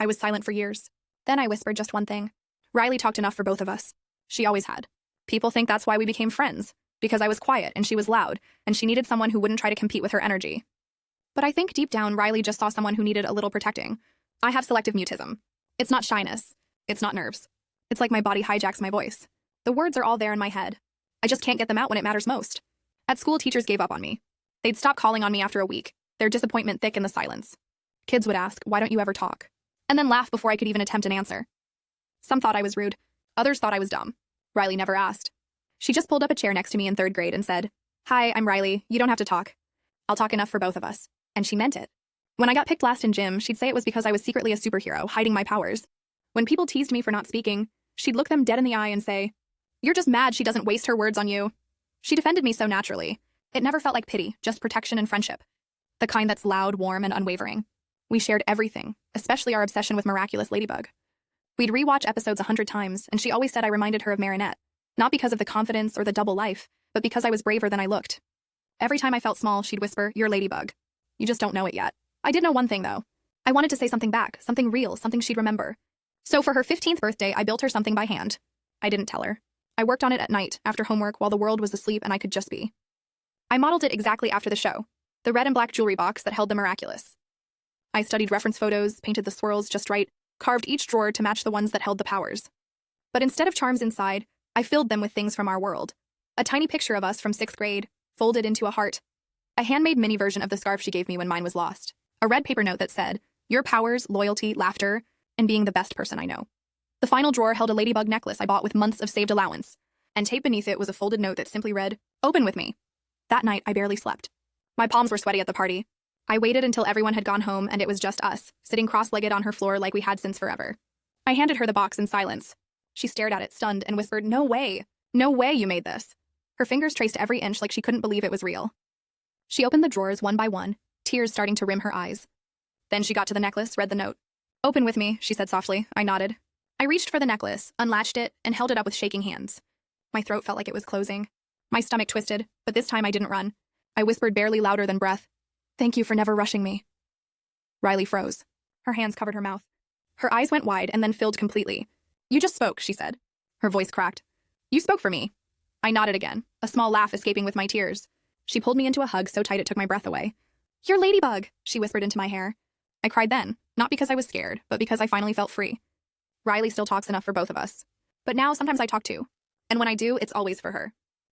I was silent for years. Then I whispered just one thing. Riley talked enough for both of us. She always had. People think that's why we became friends, because I was quiet and she was loud, and she needed someone who wouldn't try to compete with her energy. But I think deep down, Riley just saw someone who needed a little protecting. I have selective mutism. It's not shyness. It's not nerves. It's like my body hijacks my voice. The words are all there in my head. I just can't get them out when it matters most. At school, teachers gave up on me. They'd stop calling on me after a week, their disappointment thick in the silence. Kids would ask, "Why don't you ever talk?" And then laugh before I could even attempt an answer. Some thought I was rude. Others thought I was dumb. Riley never asked. She just pulled up a chair next to me in 3rd grade and said, "Hi, I'm Riley. You don't have to talk. I'll talk enough for both of us." And she meant it. When I got picked last in gym, she'd say it was because I was secretly a superhero, hiding my powers. When people teased me for not speaking, she'd look them dead in the eye and say, "You're just mad she doesn't waste her words on you." She defended me so naturally. It never felt like pity, just protection and friendship. The kind that's loud, warm, and unwavering. We shared everything, especially our obsession with Miraculous Ladybug. We'd rewatch episodes 100 times, and she always said I reminded her of Marinette, not because of the confidence or the double life, but because I was braver than I looked. Every time I felt small, she'd whisper, "You're Ladybug. You just don't know it yet." I did know one thing, though. I wanted to say something back, something real, something she'd remember. So for her 15th birthday, I built her something by hand. I didn't tell her. I worked on it at night, after homework, while the world was asleep and I could just be. I modeled it exactly after the show, the red and black jewelry box that held the Miraculous. I studied reference photos, painted the swirls just right, carved each drawer to match the ones that held the powers. But instead of charms inside, I filled them with things from our world. A tiny picture of us from 6th grade, folded into a heart. A handmade mini version of the scarf she gave me when mine was lost. A red paper note that said, "Your powers, loyalty, laughter, and being the best person I know." The final drawer held a ladybug necklace I bought with months of saved allowance, and taped beneath it was a folded note that simply read, "Open with me." That night, I barely slept. My palms were sweaty at the party. I waited until everyone had gone home and it was just us, sitting cross-legged on her floor like we had since forever. I handed her the box in silence. She stared at it, stunned, and whispered, "No way. No way you made this." Her fingers traced every inch like she couldn't believe it was real. She opened the drawers one by one, tears starting to rim her eyes. Then she got to the necklace, read the note. "Open with me," she said softly. I nodded. I reached for the necklace, unlatched it, and held it up with shaking hands. My throat felt like it was closing. My stomach twisted, but this time I didn't run. I whispered barely louder than breath, "Thank you for never rushing me." Riley froze. Her hands covered her mouth. Her eyes went wide and then filled completely. "You just spoke," she said. Her voice cracked. "You spoke for me." I nodded again, a small laugh escaping with my tears. She pulled me into a hug so tight it took my breath away. "You're Ladybug," she whispered into my hair. I cried then, not because I was scared, but because I finally felt free. Riley still talks enough for both of us. But now sometimes I talk too. And when I do, it's always for her.